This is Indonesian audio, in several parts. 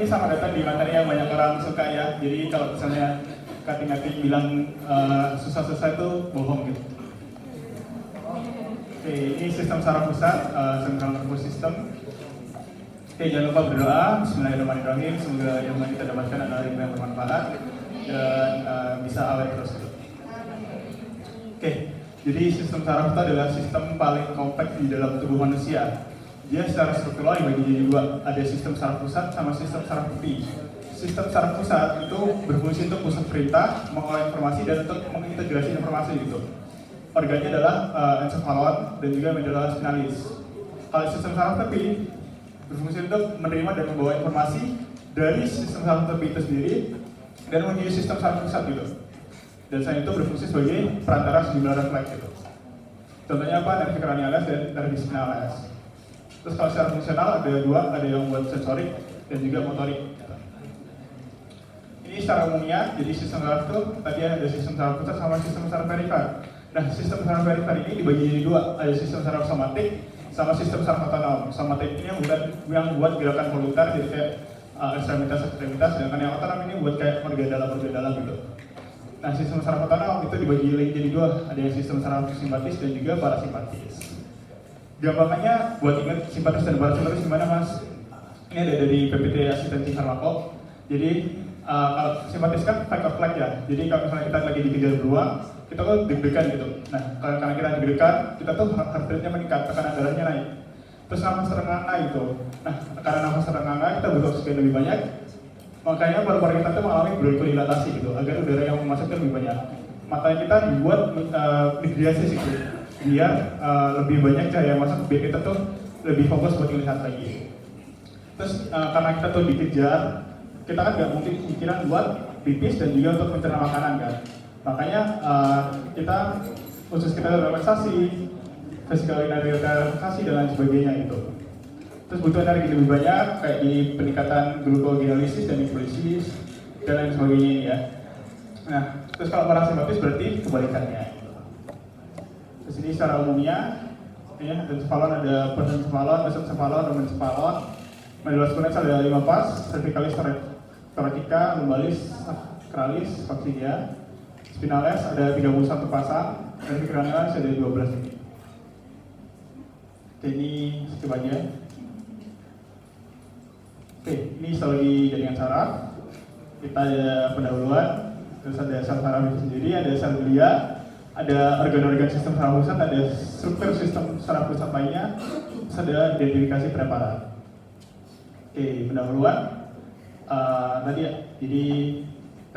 ini sama datang di materi yang banyak orang suka ya. Jadi kalau misalnya kating-kating bilang susah-susah itu bohong gitu. Oke, ini sistem saraf pusat, central nervous system. Oke, jangan lupa berdoa. Bismillahirrahmanirrahim. Semoga ilmu yang kita dapatkan adalah ilmu yang bermanfaat dan bisa awet terus. Oke, jadi sistem saraf itu adalah sistem paling kompleks di dalam tubuh manusia. Dia secara struktural dibagi jadi dua, ada sistem saraf pusat sama sistem saraf tepi. Sistem saraf pusat itu berfungsi untuk pusat perintah, mengolah informasi dan untuk mengintegrasi informasi gitu. Organnya adalah encephalon dan juga medulla spinalis. Kalau sistem saraf tepi berfungsi untuk menerima dan membawa informasi dari sistem saraf tepi itu sendiri dan menuju sistem saraf pusat gitu. Dan selain itu berfungsi sebagai perantara sejumlah refleks gitu. Contohnya apa? Nervi cranialis dan nervi spinalis. Terus kalau secara fungsional ada dua, ada yang buat sensorik dan juga motorik. Ini secara umumnya, jadi sistem saraf itu tadi ada sistem saraf pusat sama sistem saraf perifer. Nah, sistem saraf perifer ini dibagi jadi dua, ada sistem saraf somatik sama sistem saraf otonom. Somatik ini yang buat gerakan voluntar, jadi kayak ekstremitas, sedangkan yang otonom ini buat kayak organ dalam gitu. Nah, sistem saraf otonom itu dibagi lagi jadi dua, ada yang sistem saraf simpatis dan juga parasimpatis. Gampangannya buat ingat simpatis dan parasimpatis gimana mas? Ini ada dari PPT asistensi farmako. Jadi kalau simpatis kan fight or flight ya. Jadi kalau misalnya kita lagi dikejar beruang, kita tuh deg-degan gitu. Nah, karena kita deg-degan, kita tuh heart rate-nya meningkat, tekanan darahnya naik. Terus nafas terengah itu. Nah, karena nafas terengah kita butuh oksigen lebih banyak. Makanya paru-paru kita tuh mengalami bronchodilatasi gitu, agar udara yang masuk lebih banyak. Makanya kita dibuat migrasi gitu, biar lebih banyak cahaya yang masuk, biar kita tuh lebih fokus buat melihat lagi. Terus karena kita tuh dikejar, kita kan nggak mungkin pikiran buat pipis dan juga untuk mencerna makanan kan. Makanya kita khusus kita relaksasi, physical relaksasi dan lain sebagainya itu. Terus butuh energi lebih banyak kayak di peningkatan glucogenolisis dan hidrolisis dan lain sebagainya ini ya. Nah, terus kalau parasimpatis berarti kebalikannya. Terus ini secara umumnya ya, encephalon ada prosencephalon, mesencephalon, domencephalon. Medulla spinalis ada 5 pas, cervicalis, thoracica, lumbalis, sacralis, coccygia. Spinalis ada 31 pasang, nervi cranialis ada 12 ini. Oke, ini sedikit aja. Oke, ini histologi jaringan saraf. Kita ada pendahuluan, terus ada sel saraf itu sendiri, ada sel glia, ada organ-organ sistem saraf pusat, ada struktur sistem saraf pusat lainnya, terus ada identifikasi preparat. Oke, pendahuluan tadi ya, jadi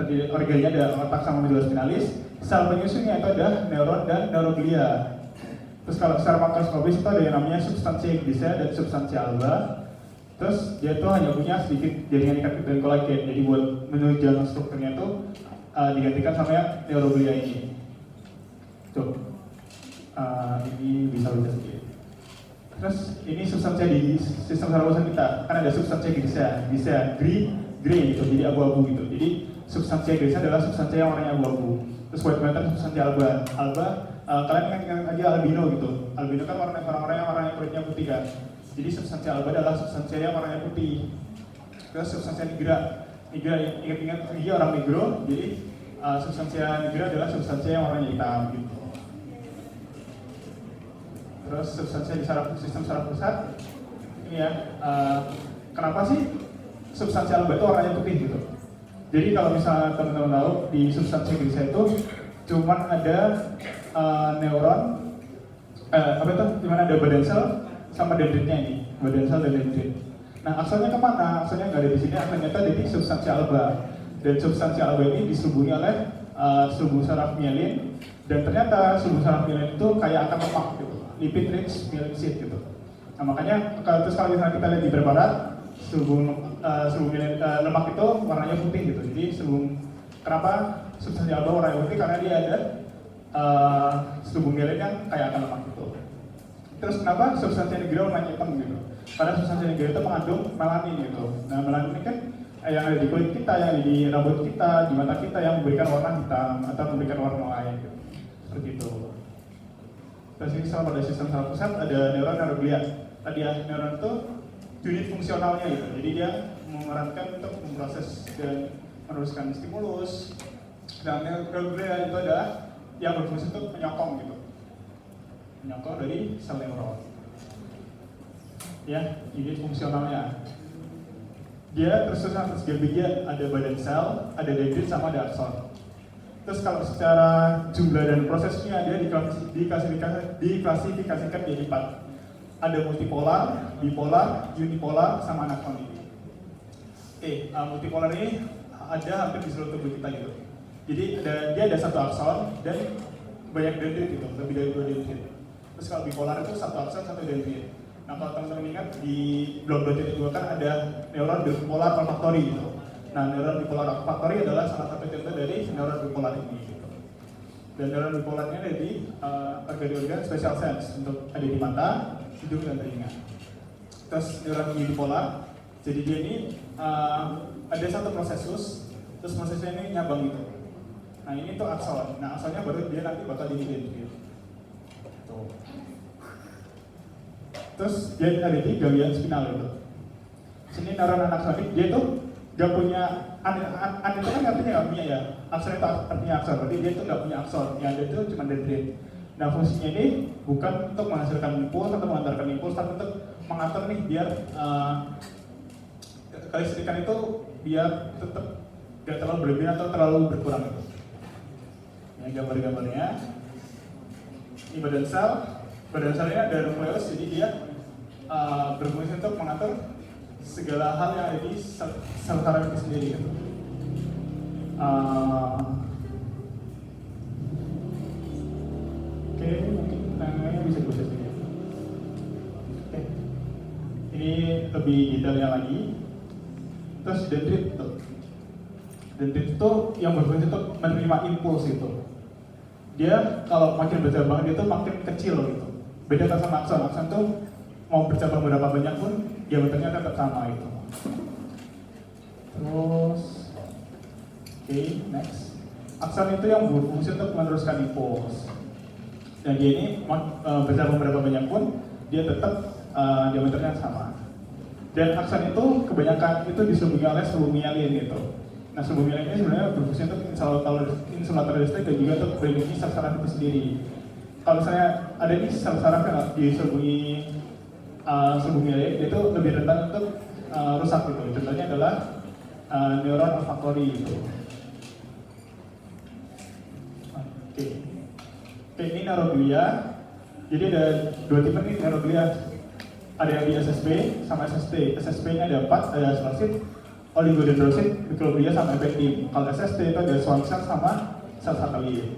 terdiri organnya ada otak sama medulla spinalis, sel penyusunnya itu ada neuron dan neuroglia. Terus kalau secara makroskopis itu ada yang namanya substansia grisea dan substansia alba. Terus dia tuh hanya punya sedikit jaringan ikat dan kolagen, jadi buat menunjang strukturnya tuh digantikan sama yang neuroglia ini. Tuh, ini bisa baca sedikit. Terus ini substansia di sistem saraf pusat kita, kan ada substansia grisea, grey gitu, jadi abu-abu gitu. Jadi substansia grisea adalah substansia yang warnanya abu-abu. Terus white matter substansia alba, kalian ingat aja albino gitu. Albino kan orang-orang yang warnanya kulitnya putih kan. Jadi substansia alba adalah substansia yang warnanya putih. Terus substansia nigra ingat dia orang negro, jadi substansia nigra adalah substansia yang warnanya hitam gitu. Terus substansia di sistem saraf pusat ini ya, kenapa sih substansia alba itu warnanya putih gitu? Jadi kalau misalnya teman-teman tahu di substansia grisea itu cuman ada neuron, dimana ada badan sel sama dendritnya ini, badan sel dan dendrit. Nah, akselnya kemana? Akselnya nggak ada di sini, akselnya ada di substansia alba. Dan substansia alba ini diselubungi oleh sulbus saraf myelin, dan ternyata sulbus saraf myelin itu kayak akan lemak gitu, lipid rich myelin sheath gitu. Nah, makanya terus kalau misalnya kita lihat di preparat, sulbus myelin lemak itu warnanya putih gitu. Jadi kenapa substansia alba warnanya putih? Karena dia ada sulbus myelin yang kayak akan lemak gitu. Terus kenapa substansia nigra warnanya hitam gitu? Karena substansia nigra itu mengandung melanin gitu. Nah, melanin ini kan yang ada di kulit kita, yang ada di rambut kita, di mata kita, yang memberikan warna hitam atau memberikan warna lain gitu. Seperti itu. Terus ini sama pada sistem saraf pusat ada neuron neuroglia. Tadi ya, neuron itu unit fungsionalnya gitu. Jadi dia memerankan untuk memproses dan meneruskan stimulus. Dan neural glia itu adalah yang berfungsi untuk menyokong gitu, menyokong dari sel neuron. Ya, unit fungsionalnya. Dia tersusun atas tiga bagian, ada badan sel, ada dendrit, sama ada akson. Terus kalau secara jumlah dan prosesnya dia diklasifikasikan jadi 4. Ada multipolar, bipolar, unipolar, sama anakronik. Multipolar ini ada hampir di seluruh tubuh kita gitu. Jadi dia ada satu akson dan banyak dendrit gitu, lebih dari 2 dendrit. Terus kalau bipolar itu satu akson, satu dendrit. Nah kalau teman-teman ingat di blok 2.2 kan ada neuron bipolar olfaktori gitu. Nah neuron bipolar olfaktori adalah salah satu contoh dari neuron bipolar ini gitu. Dan neuron bipolarnya ada di organ-organ special sense, untuk ada di mata, hidung, dan telinga. Terus neuron unipolar, jadi dia ini ada satu prosesus, terus prosesnya ini nyabang gitu. Nah ini tuh akson, nah aksonnya baru dia nanti bakal jadi dendrit. Tuh. Terus dia ada di ganglion spinal gitu. Sini neuron anaksonik, dia tuh gak punya, itu kan artinya gak punya ya, akson itu artinya akson, berarti dia tuh gak punya akson, yang ada itu cuma dendrit. Nah fungsinya ini bukan untuk menghasilkan impuls atau mengantarkan impuls, tapi untuk mengatur nih biar kelistrikan itu biar tetap gak terlalu berlebihan atau terlalu berkurang gitu. Ini gambar-gambarnya. Ini badan sel ini ada nukleus, jadi dia berfungsi untuk mengatur segala hal yang ada di sel saraf itu sendiri gitu. Oke, mungkin tangannya bisa dibaca sini. Oke. Ini lebih detailnya lagi. Terus dendrit tuh. Dendrit itu yang berfungsi untuk menerima impuls gitu. Dia kalau makin bercabang dia tuh makin kecil gitu. Beda sama akson. Akson tuh mau bercabang berapa banyak pun diameternya tetap sama gitu. Terus next. Akson itu yang berfungsi untuk meneruskan impuls. Dan dia ini bercabang berapa banyak pun dia tetap diameternya sama. Dan akson itu kebanyakan itu disubungi oleh submialin gitu. Nah submialin ini sebenarnya berfungsi untuk insulator listrik dan juga untuk melindungi sel saraf itu sendiri. Kalau misalnya ada di sel saraf yang disubungi submialin, itu lebih rentan untuk rusak gitu. Contohnya adalah neuron olfaktori gitu. Oke, ini neuroglia. Jadi ada dua tipe nih neuroglia. Ada yang di SSB sama SST. SSB-nya ada 4, ada astrosit, oligodendrosit, mikroglia, sama ependin. Kalau SST itu ada Schwann cell sama sel satelit.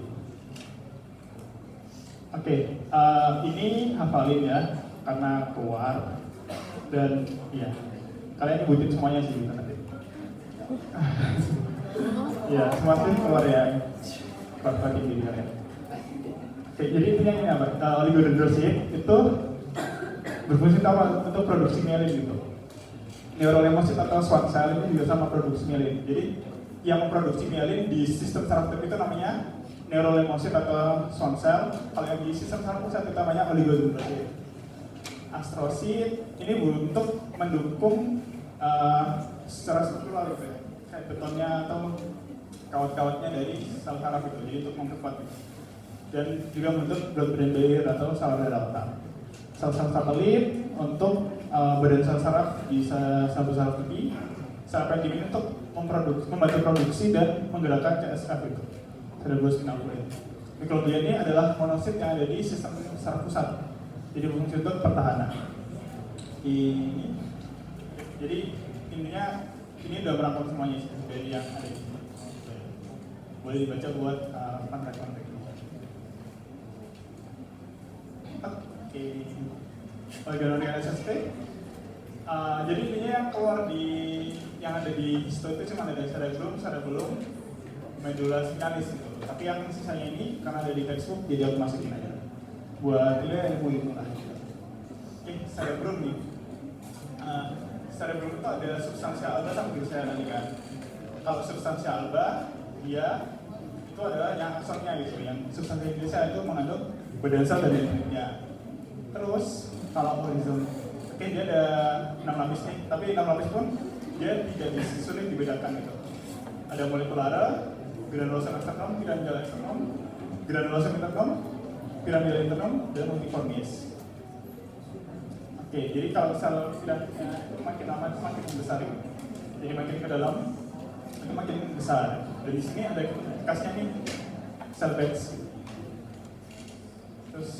Oke, ini hafalin ya, karena keluar. Dan ya, kalian nyebutin semuanya sih nanti. Ya, semua sih keluar ya. Kuat-kuatin diri kalian. Oke, jadi intinya ini apa? Oligodendrosit itu berfungsi sama untuk produksi mielin gitu. Neurolemosit atau Schwann cell ini juga sama produksi mielin. Jadi yang memproduksi mielin di sistem saraf itu namanya neurolemosit atau Schwann cell. Kalau yang di sistem saraf pusat itu namanya oligodendrosit. Astrosit ini untuk mendukung secara struktural gitu ya, kayak betonnya atau kawat-kawatnya dari sel saraf itu, jadi untuk memperkuat gitu. Dan juga membentuk blood-brain barrier atau saluran delta. Sel-sel satelit untuk badan sel saraf di sel saraf tepi, sel ependin untuk membantu produksi dan menggerakkan CSF itu, cerebrospinal fluid. Mikroglia ini adalah monosit yang ada di sistem saraf pusat, jadi berfungsi untuk pertahanan. Ini, jadi intinya ini udah merangkum semuanya sih dari yang ada di sini. Boleh dibaca buat kontrak-kontrak. Oke. Organ-organ SST. Jadi intinya yang keluar yang ada di histo itu cuma ada cerebellum, medulla spinalis gitu. Tapi yang sisanya ini karena ada di textbook jadi aku masukin aja. Buat yang ilmu lah. Oke, cerebellum nih. Cerebellum itu ada substansia alba sama glucea nanti kan. Kalau substansia alba dia itu adalah yang aksonnya gitu, yang substansia glucea itu mengandung badan sel dan dendritnya. Terus kalau horizon, oke dia ada 6 lapis nih, tapi 6 lapis pun dia tidak sulit dibedakan gitu. Ada molekular, granulosum externum, piramidal externum, granulosum internum, piramidal internum, dan multiformis. Oke, jadi kalau sel piramidnya itu makin lama itu makin besar, jadi makin ke dalam itu makin besar. Dan di sini ada kasnya nih sel batch. Terus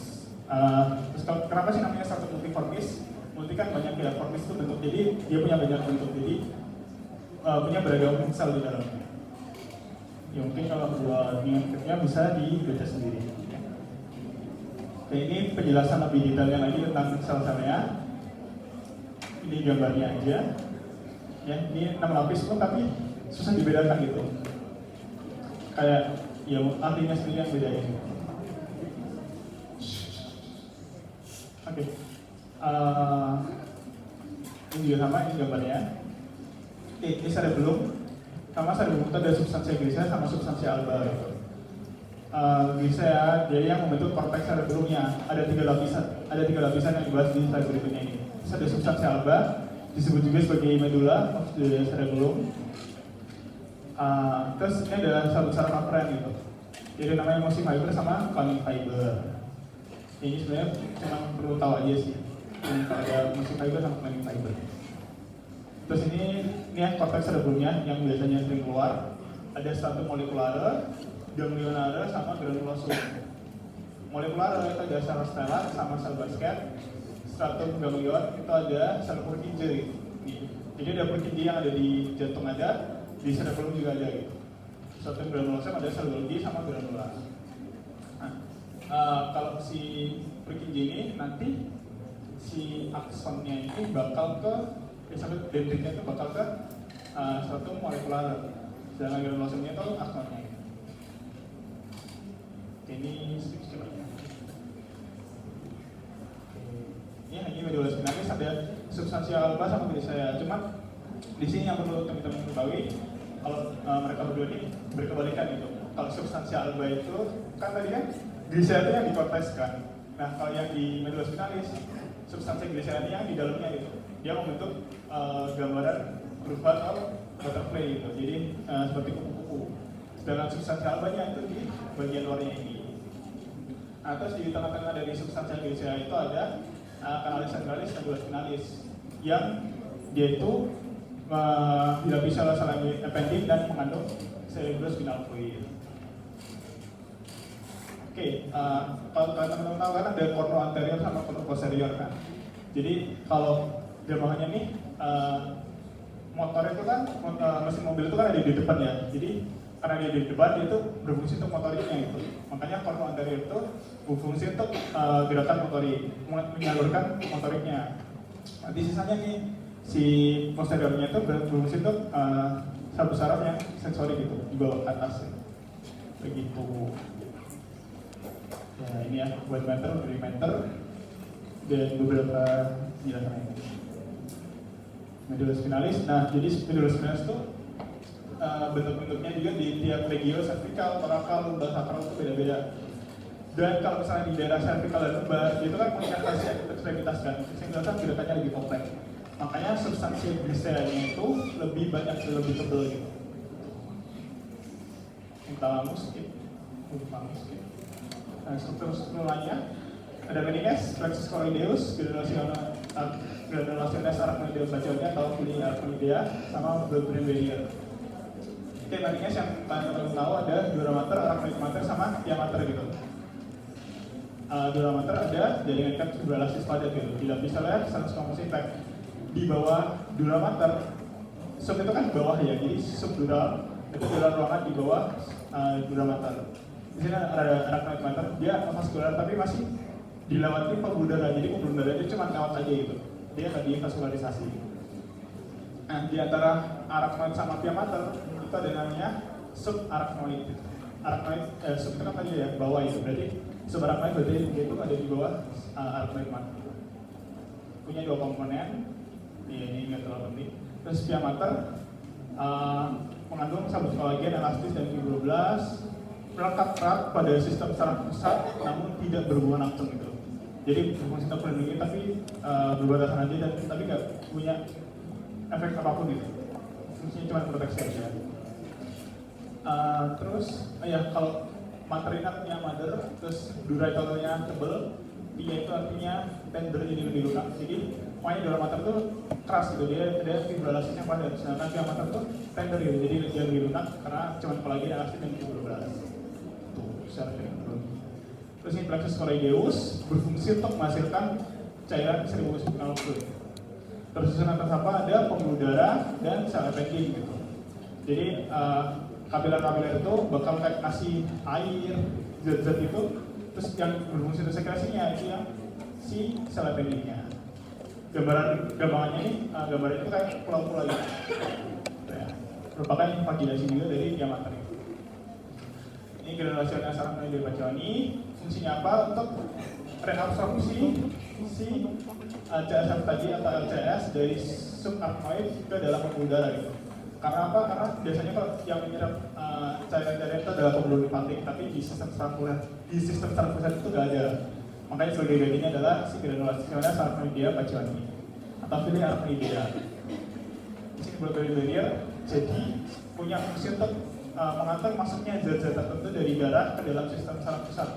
kenapa sih namanya satu multiformis? Multi kan banyak ya, formis itu bentuk, jadi dia punya banyak bentuk, jadi punya beragam sel di dalamnya. Ya mungkin kalau buat ingatnya bisa dibaca sendiri. Oke, ini penjelasan lebih detailnya lagi tentang sel-selnya. Ini gambarnya aja. Ya, ini 6 lapis pun tapi susah dibedakan gitu. Kayak ya artinya sendiri yang bedain. Oke. Ini juga sama, ini gambarnya. Oke, ini cerebellum. Sama cerebellum itu ada substansi grisea sama substansi alba gitu. Grisea jadi yang membentuk korteks cerebellumnya. Ada tiga lapisan yang dibahas di slide berikutnya ini. Terus ada substansi alba, disebut juga sebagai medulla of the cerebellum. Terus ini ada sel besar afferent gitu. Jadi namanya mosi fiber sama conic fiber. Ini sebenarnya cuma perlu tahu aja sih. Ini ada mosi fiber sama conic fiber. Terus ini ya korteks cerebellumnya yang biasanya sering keluar. Ada stratum molecular, ganglionara, sama granulosum. Molekular itu ada sel stellar sama sel basket. Stratum ganglion itu ada sel Purkinje. Jadi ada Purkinje yang ada di jantung ada, di cerebellum juga ada gitu. Stratum granulosum ada sel Golgi sama granula. Kalau si Purkinje ini nanti si aksonnya ini bakal ke sampai dendritnya itu bakal ke stratum molekular. Sedangkan granulosumnya itu aksonnya. Ini sedikit lagi. Ini medulla spinalis ada substansi alba sama grisea. Cuman di sini yang perlu teman-teman ketahui kalau mereka berdua ini berkebalikan gitu. Kalau substansi alba itu kan tadi kan grisea itu yang di korteks kan. Nah kalau yang di medulla spinalis substansi grisea ini yang di dalamnya gitu. Dia membentuk gambaran kurva atau butterfly gitu. Jadi seperti kupu-kupu. Sedangkan substansi albanya itu di bagian luarnya ini. Nah, terus di tengah-tengah dari substansi grisea itu ada canalis centralis dan medulla spinalis yang dia itu dilapisi oleh sel ependin dan mengandung cerebrospinal fluid. Oke, kalau teman-teman tahu kan ada cornu anterior sama cornu posterior kan. Jadi kalau gambarannya nih motor itu kan mesin mobil itu kan ada di depan ya. Jadi karena dia di depan dia itu berfungsi untuk motoriknya itu. Makanya cornu anterior itu berfungsi untuk gerakan motorik, menyalurkan motoriknya. Nanti sisanya nih si posteriornya itu berfungsi untuk saraf saraf yang sensorik gitu di bawah ke atas. Begitu. Ya ini ya buat meter, perimeter dan beberapa penjelasan ini. Medulla spinalis. Nah jadi medulla spinalis itu bentuk-bentuknya juga di tiap legio, cervical, torakal, lumbar, sakral itu beda-beda. Dan kalau misalnya di daerah cervical dan lumbar, itu kan komunikasi ekstremitas kan, ekstremitas gerakannya lebih kompleks. Makanya substansi griseanya itu lebih banyak, lebih tebal gitu. Thalamus, hypothalamus. Nah, struktur lainnya ada meninges, plexus choroideus, granulationis arachnoidea baconia atau fili arachnidea, sama blood-brain barrier. Oke, meninges yang teman-teman tahu ada dura mater, arachnoid mater, sama pia mater gitu. Dura mater ada jaringan ikat subdural padat gitu, dilapisi oleh sinus kompositek. Di bawah dura mater, sub itu kan bawah ya, jadi subdural itu jalan ruangan di bawah dura mater. Di sini ada arachnoid mater, dia vaskular tapi masih dilewati pembuluh darah, jadi pembuluh darah itu cuma lewat aja gitu, dia nggak divaskularisasi. Nah, di antara arachnoid sama pia mater itu ada namanya subarachnoid. Arachnoid sub itu kan tadi ya bawah itu, berarti subarachnoid berarti dia itu ada di bawah arachnoid mater. Punya dua komponen, ini nggak terlalu penting. Terus pia mater mengandung sabut kolagen, elastis dan fibroblas, melekat erat pada sistem saraf pusat, namun tidak berhubungan langsung gitu. Jadi berfungsi untuk melindungi tapi berbatasan aja dan tapi nggak punya efek apapun gitu. fungsinya cuma proteksi aja. Terus ya kalau materinnya punya mother, terus durability-nya tebel, P-nya itu artinya tender, jadi lebih lunak. Jadi makanya dalam mater tuh keras gitu, dia fibrillasinya padat. Sedangkan via mater tuh tender gitu, jadi dia lebih lunak karena cuma kolagen, elastin, dan fibroblast. Tuh, secara teknologi. Terus ini plexus choroideus berfungsi untuk menghasilkan cairan cerebrospinal fluid. Terus atas apa ada pembuluh darah dan sel appendix gitu. Jadi kapiler-kapiler itu bakal kayak kasih air, zat-zat itu, terus yang berfungsi untuk sekresinya itu yang si sel appendix-nya. Gambarannya ini, gambaran itu kayak pulau-pulau gitu. Ya, merupakan invagilasi juga dari diameter itu. Ini granulasional saraf Bacchioni, fungsinya apa? Untuk reabsorpsi si CSF tadi atau LCS dari subarachnoid ke dalam pembuluh darah gitu. Karena apa? Karena biasanya kalau yang menyerap cairan-cairan itu adalah pembuluh limfatik, tapi di sistem saraf pusat itu nggak ada. Makanya sebagai gantinya adalah si granulasional saraf Bacchioni atau fili arachnoidea. Di sini barrier jadi punya fungsi untuk mengatur masuknya zat-zat tertentu dari darah ke dalam sistem saraf pusat.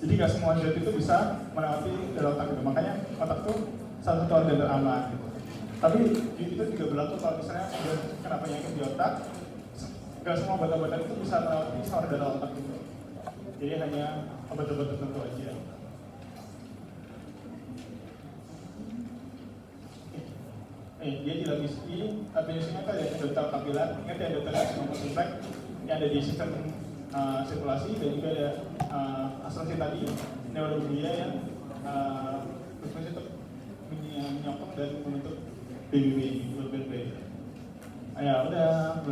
Jadi nggak semua zat itu bisa melewati dalam otak gitu. Makanya otak itu salah satu organ teraman gitu. Tapi itu juga berlaku kalau misalnya ada kena penyakit di otak, nggak semua obat-obatan itu bisa melewati saluran darah otak gitu. Jadi hanya obat-obat tertentu aja. Dia dilapisi aplikasinya kan ada endotel kapiler, ingat ya endotel simplek yang ada di sistem sirkulasi, dan juga ada asuransi tadi neuroglia yang berfungsi untuk menyokong dan membentuk BBB. Ya udah,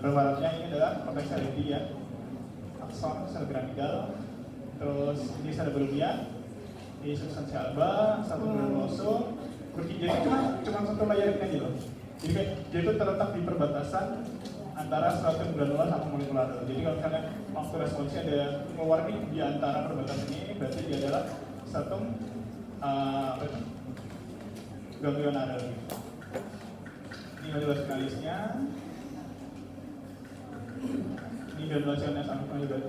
berwarnanya ini adalah kompleksality ya, akson, sel piramidal, terus ini cerebrospinal, ini substansi alba, satu granuloso. Jadi cuma satu layer aja loh. Jadi dia itu terletak di perbatasan antara stratum granular sama molekular. Jadi kalau misalnya waktu responsi ada keluar nih di antara perbatasan ini, berarti dia adalah stratum ganglionar. Ini adalah finalisnya. Ini granulasional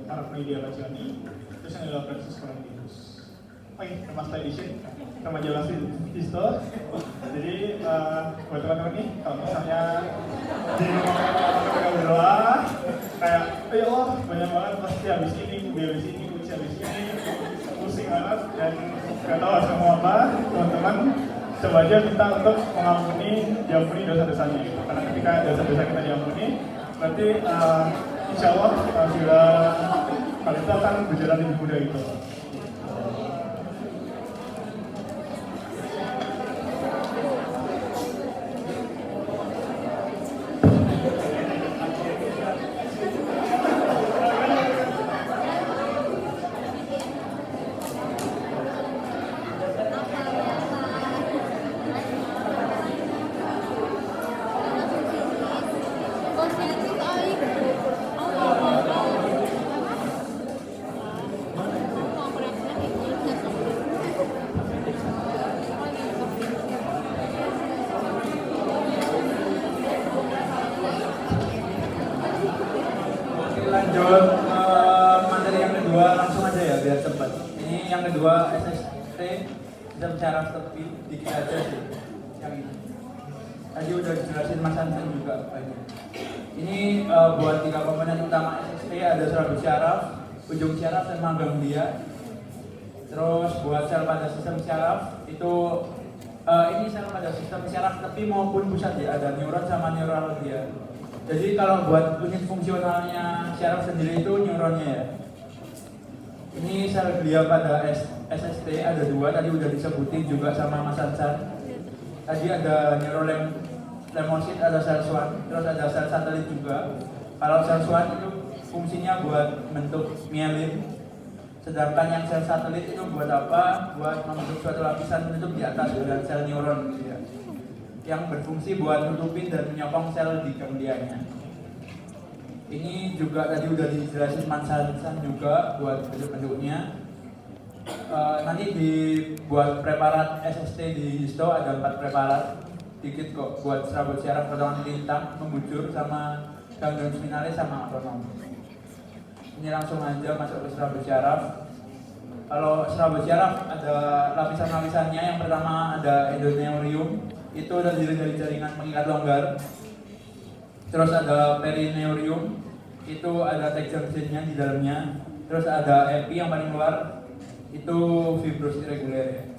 arachnoidea Bacchioni. Terus yang adalah plexus choroideus. Oke, remaster edition remaja Lasil Histo. Jadi buat teman-teman nih, kalau misalnya di rumah berdoa kayak, ya Allah banyak banget pasti habis ini, habis ini, habis ini, pusing banget dan nggak tahu harus ngomong apa. Teman-teman coba aja minta untuk diampuni dosa-dosanya. Karena ketika dosa-dosa kita diampuni, berarti insya Allah sudah hal itu akan berjalan lebih mudah gitu. Lanjut materi yang kedua, langsung aja ya biar cepat. Ini yang kedua SST, sistem saraf tepi, dikit aja sih. Yang ini tadi udah dijelasin Mas Hansen juga banyak. Ini buat 3 komponen utama SST, ada serabut syaraf, ujung syaraf, sama ganglia. Terus buat sel pada sistem syaraf itu ini sel pada sistem syaraf tepi maupun pusat ya, ada neuron sama neuralgia. Jadi kalau buat unit fungsionalnya syaraf sendiri itu neuronnya ya. Ini sel glia pada SST ada 2, tadi udah disebutin juga sama Mas Hansan. Tadi ada neurolemosit, ada sel swan, terus ada sel satelit juga. Kalau sel swan itu fungsinya buat bentuk mielin. Sedangkan yang sel satelit itu buat apa? Buat membentuk suatu lapisan penutup di atas dengan sel neuron gitu ya, yang berfungsi buat nutupin dan menyokong sel di ganglianya. Ini juga tadi udah dijelasin Mas Hansan juga buat bentuk-bentuknya. Nanti dibuat preparat SST di Histo ada 4 preparat. dikit kok buat serabut syaraf potongan lintang, membujur, sama ganglion spinalis sama otonom. Ini langsung aja masuk ke serabut syaraf. Kalau serabut syaraf ada lapisan-lapisannya. Yang pertama ada endoneurium, itu terdiri dari jaringan pengikat longgar. Terus ada perineurium, itu ada tight junction-nya di dalamnya. Terus ada epi yang paling luar, itu fibrous irregular.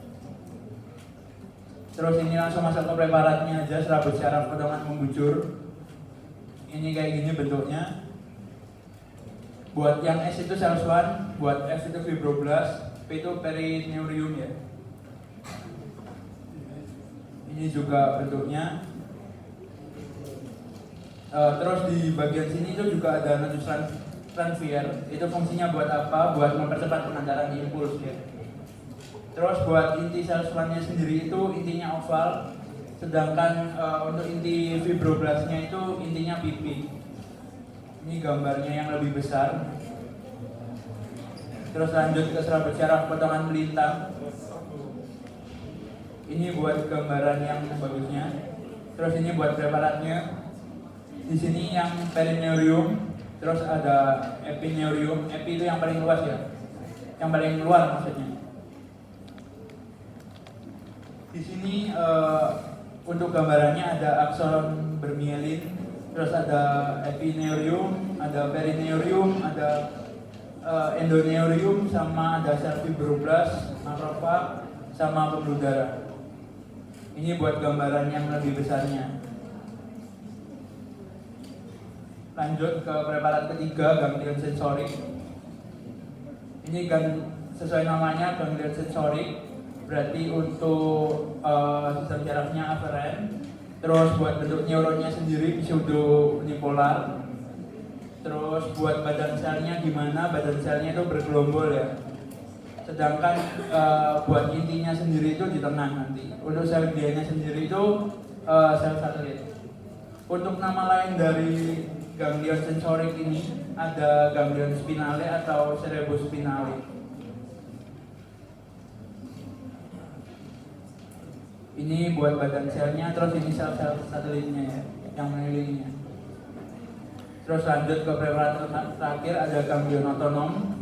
Terus ini langsung masuk ke preparatnya aja, serabut syaraf potongan membujur. Ini kayak gini bentuknya. Buat yang S itu celsuan, buat F itu fibroblast, P itu perineurium ya. Ini juga bentuknya. Terus di bagian sini itu juga ada nodus transfer. Itu fungsinya buat apa? Buat mempercepat pengantaran impuls ya. Terus buat inti celsuannya sendiri itu intinya oval, sedangkan untuk inti fibroblastnya itu intinya pipi. Ini gambarnya yang lebih besar. Terus lanjut ke serabut syaraf potongan melintang. Ini buat gambaran yang bagusnya. Terus ini buat preparatnya. Di sini yang perineurium, terus ada epineurium. Epi itu yang paling luas ya, yang paling luar maksudnya. Di sini untuk gambarannya ada akson bermielin, terus ada epineurium, ada perineurium, ada endoneurium, sama ada sel fibroblast, makrofag, sama pembuluh darah. Ini buat gambaran yang lebih besarnya. Lanjut ke preparat ketiga, ganglion sensorik. Ini kan sesuai namanya ganglion sensorik. Berarti untuk sistem syarafnya aferen. Terus buat bentuk neuronnya sendiri pseudo unipolar. Terus buat badan selnya gimana? Badan selnya itu bergelombol ya. Sedangkan buat intinya sendiri itu di tengah nanti. Untuk sel glianya sendiri itu sel satelit. Untuk nama lain dari ganglion sensorik ini ada ganglion spinale atau cerebrospinale. Ini buat badan selnya, terus ini sel-sel satelitnya ya, yang mengelilinginya. Terus lanjut ke preparat terakhir ada ganglion otonom.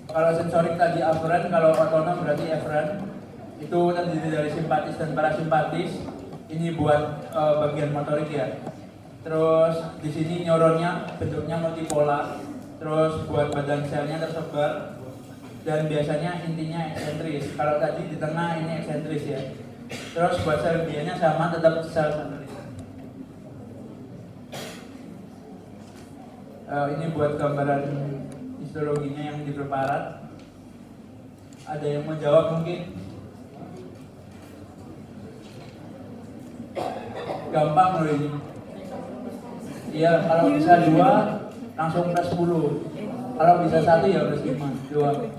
Kalau sensorik tadi aferen, kalau otonom berarti eferen. Itu terdiri dari simpatis dan parasimpatis. Ini buat bagian motorik ya. Terus di sini neuronnya bentuknya multipolar. Terus buat badan selnya tersebar. Dan biasanya intinya eksentris. Kalau tadi di tengah ini eksentris ya. Terus buat sel glianya sama, tetap sel satelit. Ini buat gambaran histologinya yang di preparat. Ada yang mau jawab mungkin? Gampang loh ini. Iya, kalau bisa 2 langsung plus 10. Kalau bisa 1 ya plus 5. 2.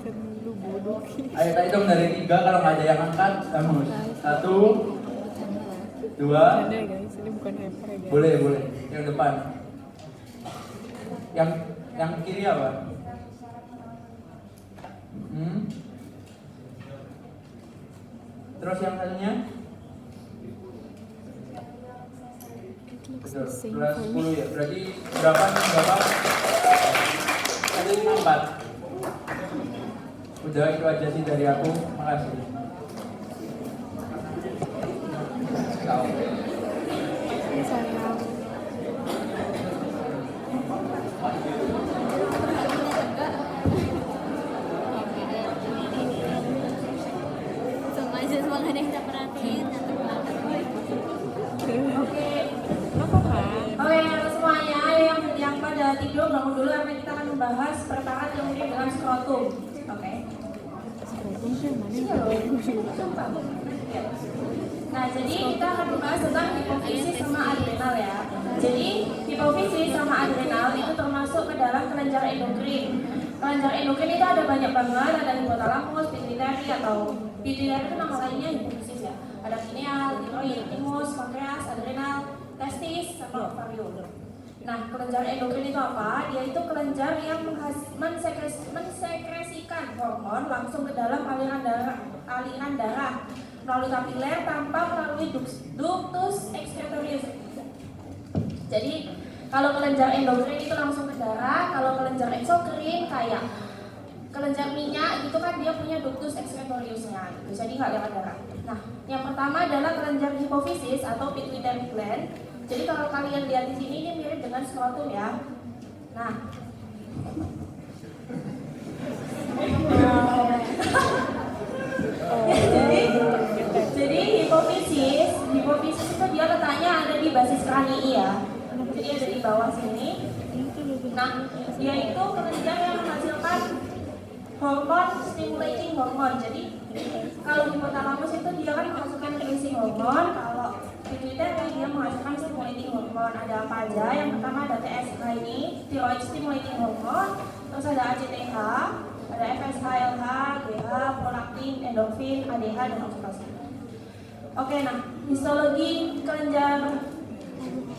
Ayo kita hitung dari 3, kalau nggak ada yang angkat, kamu 1, 2. Boleh. Yang depan. Yang kiri apa? Terus yang satunya? Betul, plus 10 ya. Berarti berapa? Tadi 4. Udah, itu aja sih dari aku. Makasih. Semua ada yang kita perhatiin. Oke, semuanya yang pada tidur bangun dulu karena kita akan membahas preparat yang mirip dengan skrotum. Oke. Nah, jadi kita akan membahas tentang hipofisis sama adrenal ya. Jadi hipofisis sama adrenal itu termasuk ke dalam kelenjar endokrin. Kelenjar endokrin itu ada banyak banget, ada hipotalamus, pituitari atau pituitari itu nama lainnya hipofisis ya. Ada pineal, tiroid, timus, pankreas, adrenal, testis, sama ovarium. Nah, kelenjar endokrin itu apa? Dia itu kelenjar yang mensekresikan hormon langsung ke dalam aliran darah. melalui kapiler tanpa melalui ductus excretorius. Jadi kalau kelenjar endokrin itu langsung ke darah, kalau kelenjar eksokrin kayak kelenjar minyak gitu kan dia punya ductus excretoriusnya gitu, jadi nggak lewat darah. Nah, yang pertama adalah kelenjar hipofisis atau pituitary gland. Jadi kalau kalian lihat di sini ini mirip dengan skrotum ya. Nah, jadi hipofisis itu dia letaknya ada di basis kranii ya. Jadi ada di bawah sini. Nah, dia itu kelenjar yang menghasilkan hormon stimulating hormon. Jadi kalau hipotalamus itu dia kan menghasilkan releasing hormon, kalau pituitary dia menghasilkan stimulating hormon. Ada apa aja? Yang pertama ada TSH ini, thyroid stimulating hormon, terus ada ACTH, ada FSH, LH, GH, prolaktin, endorfin, ADH, dan oksitosin. Oke, nah histologi kelenjar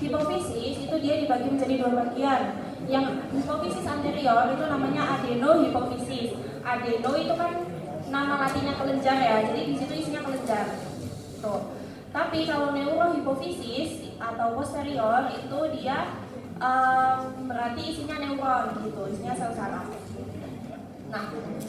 hipofisis itu dia dibagi menjadi dua bagian. Yang hipofisis anterior itu namanya adenohipofisis. Adeno itu kan nama latinnya kelenjar ya, jadi di situ isinya kelenjar. Tuh. Tapi kalau neurohipofisis atau posterior itu dia berarti isinya neuron gitu, isinya sel saraf. Nah,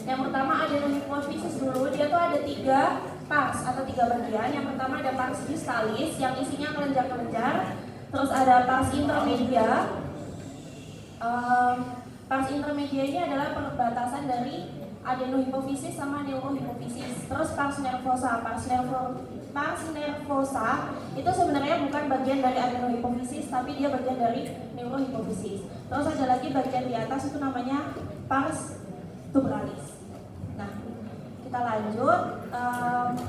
yang pertama adenohipofisis dulu, dia tuh ada 3 pars atau 3 bagian. Yang pertama ada pars distalis yang isinya kelenjar-kelenjar. Terus ada pars intermedia. Pars intermedia ini adalah perbatasan dari adenohipofisis sama neurohipofisis. Terus pars nervosa. Pars nervosa itu sebenarnya bukan bagian dari adenohipofisis, tapi dia bagian dari neurohipofisis. Terus ada lagi bagian di atas itu namanya pars tubralis. Nah, kita lanjut.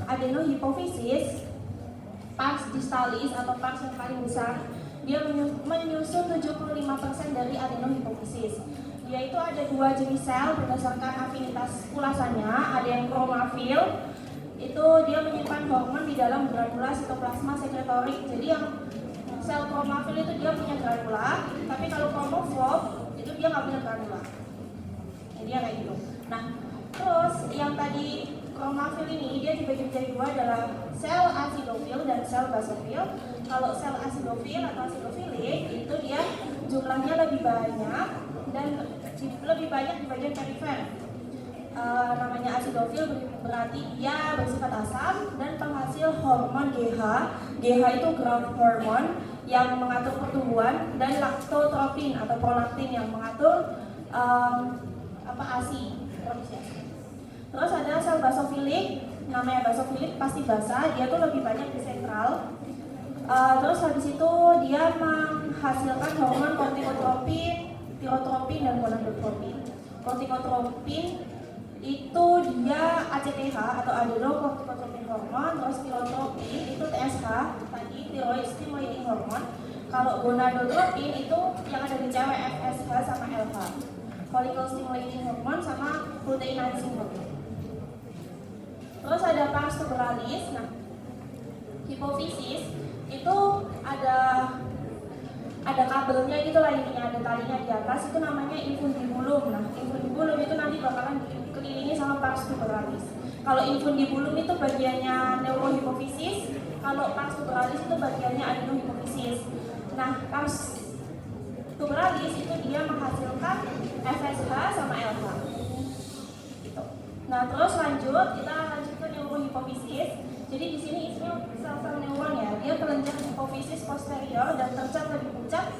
Adenohipofisis, pars distalis atau pars yang paling besar, dia menyusun 75% dari adenohipofisis. Dia itu ada 2 jenis sel berdasarkan afinitas ulasannya. Ada yang kromafil, itu dia menyimpan hormon di dalam granula sitoplasma sekretorik. Jadi yang sel kromafil itu dia punya granula, tapi kalau kromoflob itu dia nggak punya granula. Jadi kayak gitu. Nah, terus yang tadi kromafil ini dia dibagi menjadi 2 adalah sel acidofil dan sel basofil. Kalau sel acidofil atau acidofilik itu dia jumlahnya lebih banyak dan lebih banyak di bagian perifer. Namanya acidofil berarti dia bersifat asam dan penghasil hormon GH. GH itu growth hormone yang mengatur pertumbuhan, dan laktotropin atau prolaktin yang mengatur ASI, produksi ASI. Terus ada sel basofilik, namanya basofilik pasti basah, dia tuh lebih banyak di sentral. Terus habis itu dia menghasilkan hormon kortikotropin, tirotropin, dan gonadotropin. Kortikotropin itu dia ACTH atau adenokortikotropin hormon, terus tirotropin itu TSH, tadi thyroid stimulating hormon. Kalau gonadotropin itu yang ada di cewek FSH sama LH. Follicle stimulating hormone sama proteinizing hormone. Terus ada pars tubralis. Nah, hipofisis itu ada kabelnya gitu lah, intinya ada talinya di atas, itu namanya infundibulum. Nah, infundibulum itu nanti bakalan dikelilingi sama pars tubralis. Kalau infundibulum itu bagiannya neurohipofisis, kalau pars tubralis itu bagiannya adenohipofisis. Nah, pars tubralis itu dia menghasilkan FSH sama LH. Gitu. Nah, terus kita lanjut ke neurohipofisis. Jadi di sini isinya sel-sel neuron ya. Dia kelenjar hipofisis posterior dan tercat lebih puncak.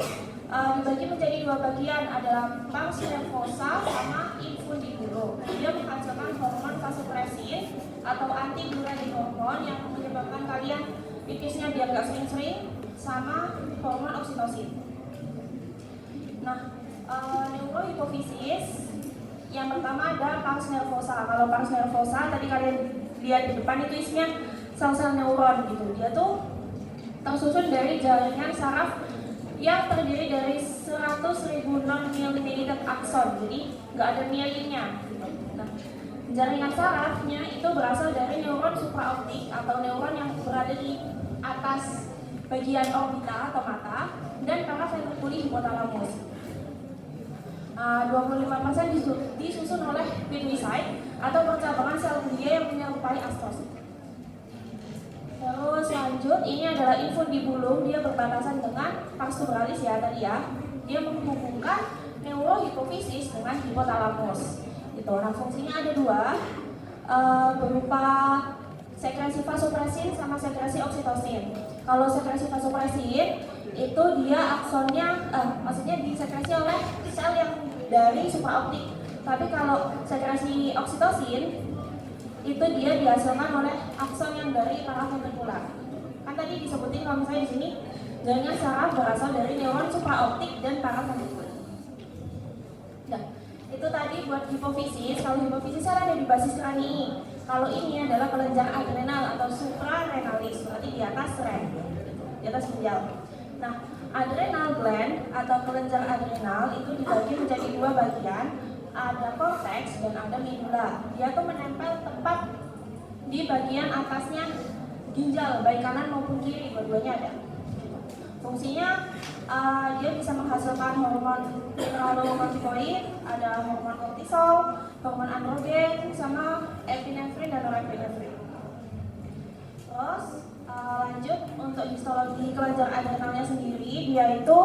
Dibagi menjadi 2 bagian, adalah pars nervosa sama infundibulum. Dia menghasilkan hormon vasopressin atau anti-diuretik hormon yang menyebabkan kalian pipisnya biar nggak sering-sering, sama hormon oksitosin. Nah, neurohipofisis yang pertama ada pars nervosa. Kalau pars nervosa tadi kalian lihat di depan itu isinya sel-sel neuron gitu. Dia tuh tersusun dari jaringan saraf yang terdiri dari 100.000 non-myelinated akson. Jadi nggak ada mielinnya gitu. Nah, jaringan sarafnya itu berasal dari neuron supraoptik atau neuron yang berada di atas bagian orbita atau mata dan paraventriculi hipotalamus. 25% disusun oleh pituitary atau percabangan sel glia yang menyerupai astrosit. lanjut, ini adalah infundibulum, dia berbatasan dengan pars tubralis ya tadi ya. Dia menghubungkan neurohipofisis dengan hipotalamus. Gitu. Nah, fungsinya ada dua, berupa sekresi vasopresin sama sekresi oksitosin. Kalau sekresi vasopresin itu dia aksonnya, maksudnya disekresi oleh sel yang dari supraoptik. Tapi kalau sekresi oksitosin itu dia dihasilkan oleh akson yang dari paraventrikular. Kan tadi disebutin kalau misalnya di sini jaringan saraf berasal dari neuron supraoptik dan paraventrikular. Nah, itu tadi buat hipofisis. Kalau hipofisis ada di basis kranii. Kalau ini adalah kelenjar adrenal atau suprarenalis, berarti di atas ren, di atas ginjal. Nah, adrenal gland atau kelenjar adrenal itu dibagi menjadi dua bagian. Ada korteks dan ada medula. Dia tuh menempel tepat di bagian atasnya ginjal, baik kanan maupun kiri, dua-duanya ada. Fungsinya dia bisa menghasilkan hormon mineralokortikoid, ada hormon kortisol, hormon androgen, sama epinefrin dan norepinefrin. Terus lanjut untuk histologi kelenjar adrenalnya sendiri, dia itu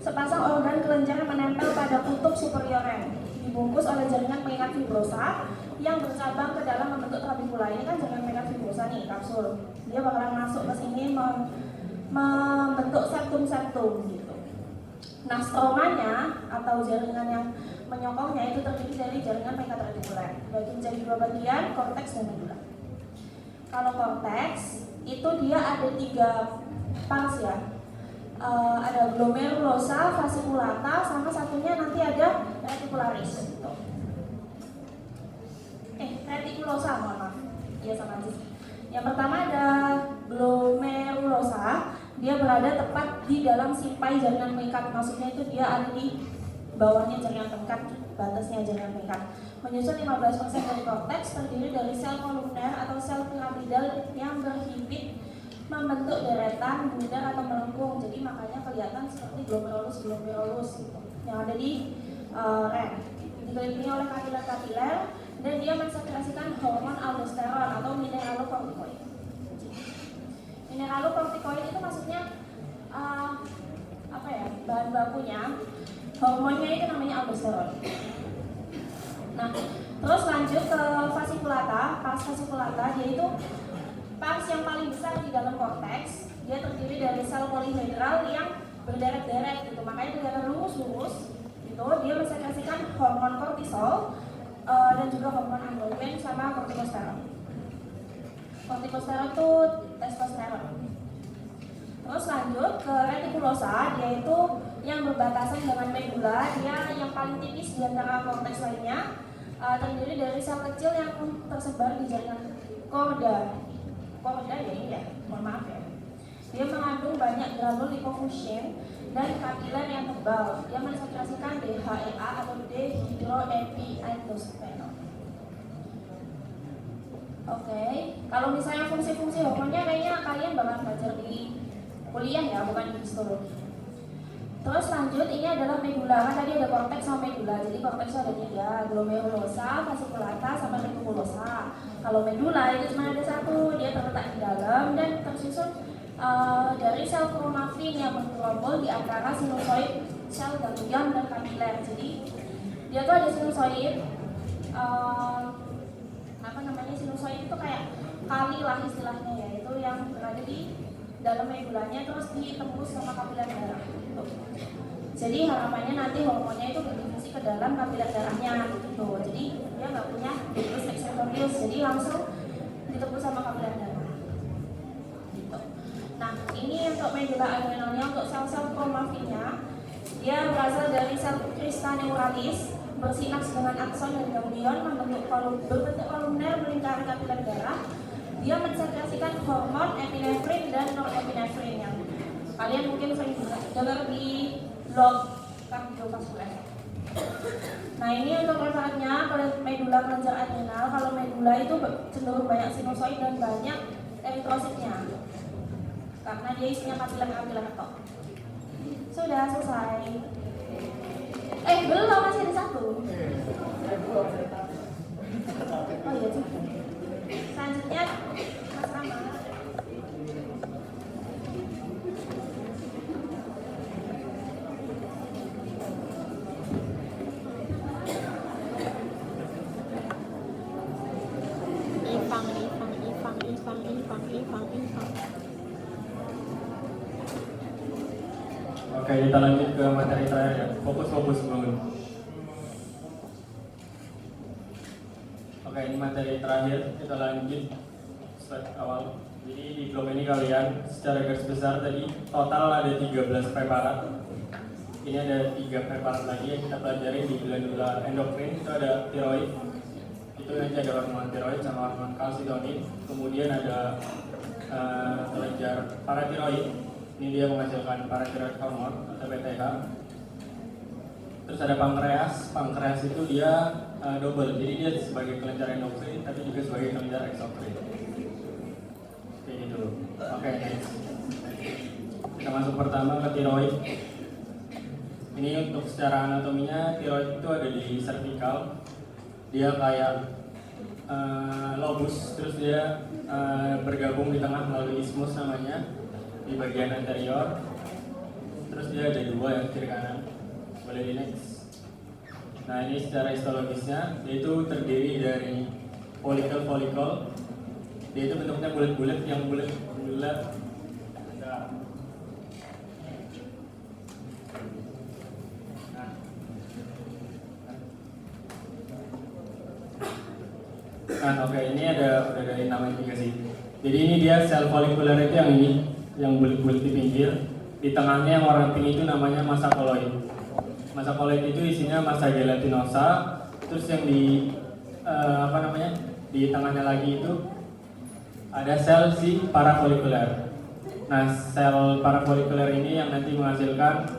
sepasang organ kelenjar yang menempel pada kutub superioren, dibungkus oleh jaringan pengikat fibrosa yang bercabang ke dalam membentuk trabekula. Ini kan jaringan pengikat fibrosa nih, kapsul. Dia bakalan masuk ke sini membentuk septum gitu. Nah, stromanya atau jaringan yang menyokongnya itu terdiri dari jaringan pengikat radikuler. Bagi menjadi dua bagian, korteks dan medula. Kalau korteks itu dia ada 3 pars ya. Ada glomerulosa, fasciculata, sama satunya nanti ada reticularis gitu. Reticulosa, mohon maaf. Iya sama aja. Yang pertama ada glomerulosa, dia berada tepat di dalam simpai jaringan pengikat. Maksudnya itu dia ada di bawahnya jaringan pengikat, batasnya jaringan pengikat. Menyusun 15% dari korteks, terdiri dari sel kolumner atau sel piramidal yang berhimpit membentuk deretan, bundar atau melengkung. Jadi makanya kelihatan seperti glomerulus gitu, yang ada di ren. Dikelilingi oleh kapiler-kapiler dan dia mensekresikan hormon aldosteron atau mineralokortikoid. Mineralokortikoid itu maksudnya apa ya? Bahan bakunya, hormonnya itu namanya aldosteron. Nah, terus lanjut ke fasciculata. Pars fasciculata dia itu pars yang paling besar di dalam korteks. Dia terdiri dari sel polihedral yang berderet-deret gitu, makanya kelihatan lurus-lurus gitu. Dia mensekresikan hormon kortisol dan juga hormon androgen sama kortikosteron. Kortikosteron itu testosteron. Terus lanjut ke retikulosa, dia itu yang berbatasan dengan medula. Dia yang paling tipis di antara korteks lainnya, terdiri dari sel kecil yang tersebar di jaringan korda ya ini ya, mohon maaf ya. Dia mengandung banyak granul lipofusin dan kapiler yang tebal. Dia mensekresikan DHEA atau dehydroepiandrosterone. Oke, kalau misalnya fungsi-fungsi hormonnya kayaknya kalian bakal belajar di kuliah ya, bukan di histologi. Terus lanjut, ini adalah medula. Kan tadi ada korteks sama medula. Jadi korteks ada 3, glomerulosa, fasciculata, sama reticulosa. Kalau medula itu cuma ada 1, dia terletak di dalam dan tersusun dari sel kromafin yang bergerombol di antara sinusoid, sel ganglion dan kapiler. Jadi dia tuh ada sinusoid, sinusoid itu kayak kali lah istilahnya ya, itu yang berada di dalam medulanya terus ditembus sama kapiler darah. Jadi harapannya nanti hormonnya itu berdifusi ke dalam kapiler darahnya gitu. Jadi dia nggak punya difusi eksektorius, jadi langsung ditembus sama kapiler darah. Gitu. Nah ini untuk medula adrenalnya, untuk sel-sel kromafinnya, dia berasal dari sel crista neuralis, bersinaks dengan akson dan ganglion, berbentuk kolumner melingkari kapiler darah. Dia mensekresikan hormon epinefrin dan norepinefrin yang kalian mungkin sering dengar di blog kardiovaskuler. Nah ini untuk referensinya medula kelenjar adrenal. Kalau medula itu cenderung banyak sinusoid dan banyak eritrositnya karena dia isinya kapiler-kapiler tok. Sudah selesai. Belum, masih ada 1. Oh iya juga. Selanjutnya Mas Rama. Oke, kita lanjut ke materi terakhir ya. Fokus bangun. Oke, ini materi terakhir, kita lanjut slide awal. Jadi di blog ini kalian secara garis besar tadi total ada 13 preparat. Ini ada 3 preparat lagi yang kita pelajari di glandula endokrin. Itu ada tiroid, itu nanti ada hormon tiroid sama hormon kalsitonin. Kemudian ada kelenjar paratiroid, ini dia menghasilkan paratiroid hormon atau PTH. Terus ada pankreas itu dia double, jadi dia sebagai kelenjar endokrin tapi juga sebagai kelenjar eksokrin. Kayak gitu. Oke, next. Kita masuk pertama ke tiroid. Ini untuk secara anatominya, tiroid itu ada di cervical. Dia kayak lobus, terus dia bergabung di tengah melalui isthmus namanya, di bagian anterior. Terus dia ada 2 ya, kiri kanan. Boleh di next. Nah, ini secara histologisnya, dia itu terdiri dari folikel. Dia itu bentuknya bulat-bulat, yang bulat. Nah, oke, ini udah dari namanya juga sih. Jadi ini dia sel folikuler itu yang ini, yang bulat-bulat di pinggir. Di tengahnya yang warna pink itu namanya massa koloid. Massa koloid itu isinya massa gelatinosa. Terus yang di di tengahnya lagi itu ada sel si parafolikuler. Nah, sel parafolikuler ini yang nanti menghasilkan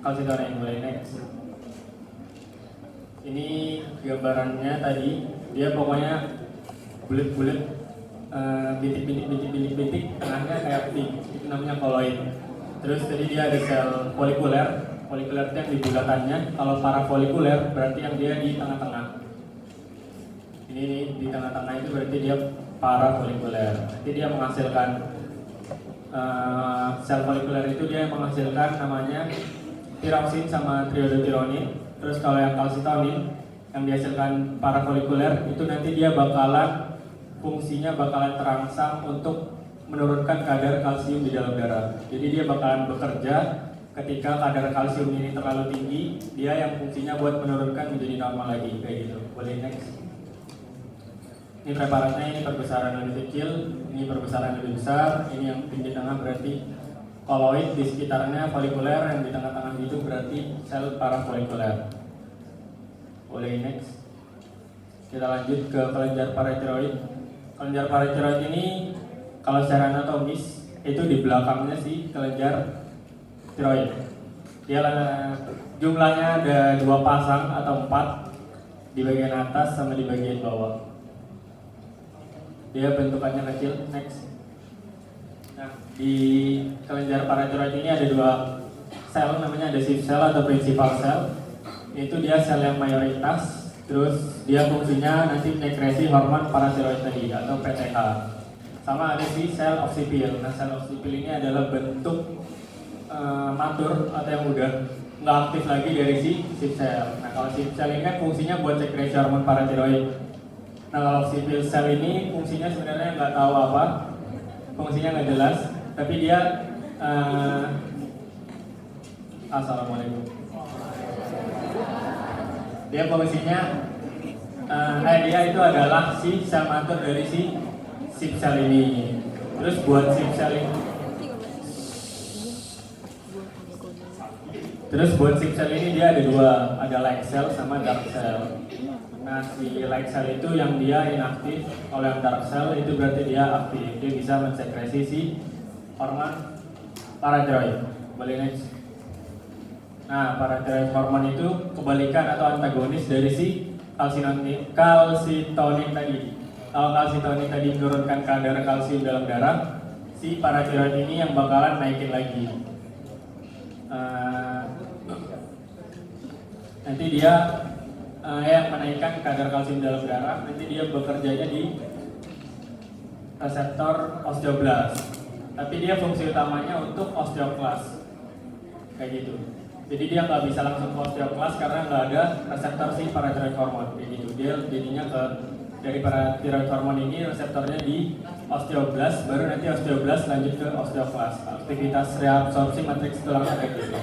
kalsitonin. Boleh next. Ini gambarannya tadi, dia pokoknya bulat-bulat, bintik, tengahnya kayak pink, itu namanya koloid. Terus tadi dia ada sel folikuler itu yang di bulatannya. Kalau parafolikuler berarti yang dia di tengah-tengah. Ini nih, di tengah-tengah itu berarti dia parafolikuler. Nanti dia menghasilkan sel folikuler itu dia menghasilkan namanya tiroksin sama triodotironin. Terus kalau yang kalsitonin yang dihasilkan parafolikuler itu nanti dia fungsinya bakalan terangsang untuk menurunkan kadar kalsium di dalam darah. Jadi dia bakalan bekerja ketika kadar kalsium ini terlalu tinggi, dia yang fungsinya buat menurunkan menjadi normal lagi, kayak gitu. Boleh next. Ini preparatnya, ini perbesaran lebih kecil, ini perbesaran lebih besar, ini yang tinggi tengah berarti koloid, di sekitarnya folikuler, yang di tengah-tengah itu berarti sel parafolikuler. Boleh next. Kita lanjut ke kelenjar paratiroid. Kelenjar paratiroid ini kalau secara anatomis itu di belakangnya si kelenjar tiroid. Dia jumlahnya ada 2 pasang atau 4 di bagian atas sama di bagian bawah. Dia bentukannya kecil. Next. Nah, di kelenjar paratiroid ini ada 2 sel, namanya ada sheath cell atau principal cell. Itu dia sel yang mayoritas. Terus dia fungsinya nanti menekresi hormon paratiroid tadi atau PTH. Sama ada si sel oksipil. Nah, sel oksipil ini adalah bentuk matur atau yang udah nggak aktif lagi dari si sheath cell. Nah, kalau sheath cell ini kan fungsinya buat sekresi hormon paratiroid. Nah, kalau oksipil sel ini fungsinya sebenarnya nggak tahu apa, fungsinya nggak jelas, tapi dia assalamualaikum. Dia fungsinya dia itu adalah si sel matur dari si sheath cell ini. Terus buat sheath cell ini, dia ada 2, ada light cell sama dark cell. Nah, si light cell itu yang dia inaktif, kalau yang dark cell itu berarti dia aktif. Dia bisa mensekresi si hormon paratiroid. Boleh next. Nah, paratiroid hormon itu kebalikan atau antagonis dari si kalsitonin tadi. Kalau kalsitonin tadi menurunkan kadar kalsium dalam darah, si paratiroid ini yang bakalan naikin lagi. Nanti dia yang menaikkan kadar kalsium dalam darah, nanti dia bekerjanya di reseptor osteoblast. Tapi dia fungsi utamanya untuk osteoklas, kayak gitu. Jadi dia nggak bisa langsung ke osteoklas karena nggak ada reseptor si paratiroid hormon, kayak gitu. Dia jadinya ke dari para tiroid hormon ini reseptornya di osteoblast, baru nanti osteoblast lanjut ke osteoklas. Aktivitas reabsorpsi matriks tulang kayak gitu.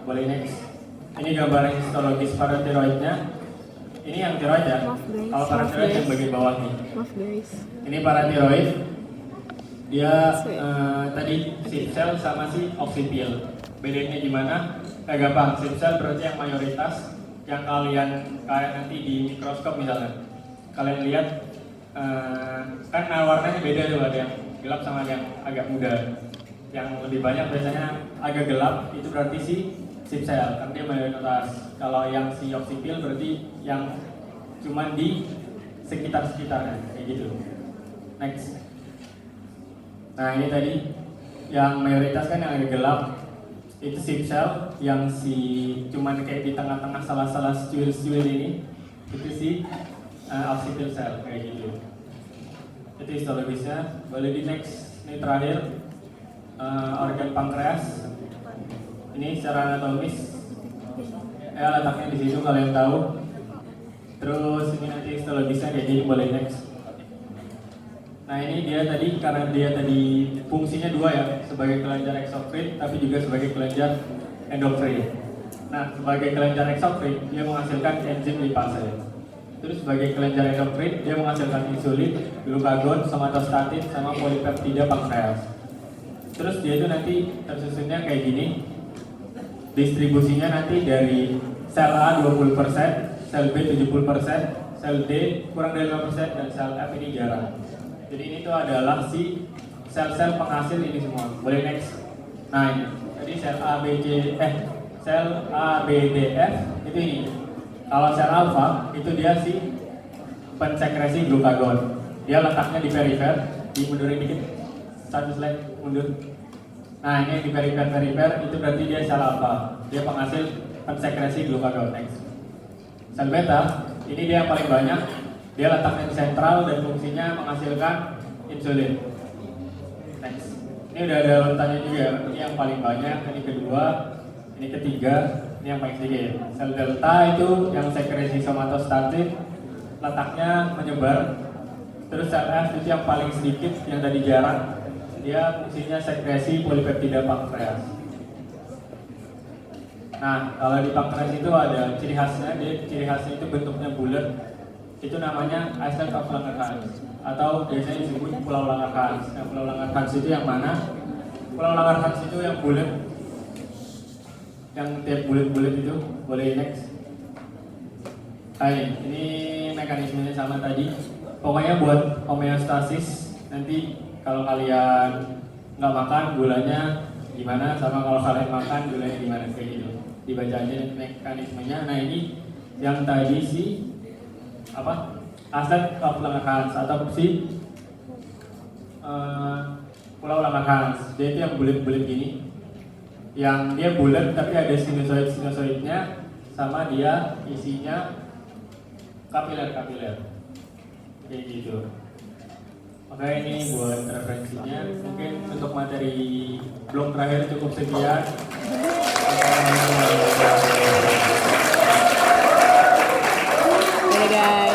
Boleh next. Ini gambaran histologis paratiroidnya. Ini yang tiroid ya. Kalau paratiroid yang bagian bawah nih. Maaf guys. Ini paratiroid. Dia tadi sip cell sama si oksipil. Bedanya gimana? Kayak gampang. Sip cell berarti yang mayoritas, yang kalian kayak nanti di mikroskop misalnya. Kalian lihat kan warnanya beda tuh, ada yang gelap sama yang agak muda. Yang lebih banyak biasanya agak gelap, itu berarti si sip cell, karena dia mayoritas. Kalau yang si oksipil berarti yang cuman di sekitar-sekitarnya, kayak gitu. Next. Nah ini tadi yang mayoritas kan yang agak gelap, itu sip cell, yang si cuman kayak di tengah-tengah salah-salah secuil-secuil ini, itu si oksipil cell, kayak gitu. Itu histologisnya. Boleh di next. Ini terakhir. Organ pankreas. Ini secara anatomis letaknya di situ kalian tahu. Terus ini nanti histologisnya kayak gini. Boleh next. Nah ini dia tadi, karena dia tadi fungsinya dua ya, sebagai kelenjar eksokrin tapi juga sebagai kelenjar endokrin. Nah sebagai kelenjar eksokrin dia menghasilkan enzim lipase. Terus sebagai kelenjar endokrin dia menghasilkan insulin, glukagon, somatostatin sama polipeptida pankreas. Terus dia itu nanti tersusunnya kayak gini. Distribusinya nanti dari sel A 20%, sel B 70%, sel D kurang dari 5%, dan sel F ini jarang. Jadi ini tuh adalah si sel-sel penghasil ini semua. Boleh next. Nah ini, jadi sel A, B, D, F itu ini. Kalau sel alfa itu dia si pensekresi glukagon. Dia letaknya di perifer, dimundurin dikit. Satu slide mundur. Nah ini di perifer itu berarti dia sel alfa. Dia penghasil pensekresi glukagon. Next. Sel beta ini dia yang paling banyak. Dia letaknya di sentral dan fungsinya menghasilkan insulin. Next. Ini udah ada urutannya juga. Ini yang paling banyak, ini kedua, ini ketiga, ini yang paling sedikit. Sel delta itu yang sekresi somatostatin, letaknya menyebar. Terus sel F itu yang paling sedikit, yang tadi jarang. Dia fungsinya sekresi polipeptida pankreas. Nah, kalau di pankreas itu ada ciri khasnya. Ciri khasnya itu bentuknya bulat. Itu namanya Island of Langerhans, atau biasanya disebut Pulau Langerhans. Nah, Pulau Langerhans itu yang mana? Pulau Langerhans itu yang bulat, yang tiap bulat-bulat itu. Boleh next. Hai, ini mekanismenya sama tadi. Pokoknya buat homeostasis, nanti kalau kalian nggak makan gulanya gimana, sama kalau kalian makan gulanya gimana, kayak gitu. Dibaca aja mekanismenya. Nah ini yang tadi si Island of Langerhans atau si Pulau Langerhans. Dia itu yang bulat-bulat gini, yang dia bulat tapi ada sinusoidnya, sama dia isinya kapiler kayak gitu. Oke, ini buat referensinya. Mungkin untuk materi blog terakhir cukup sekian. Dadah guys.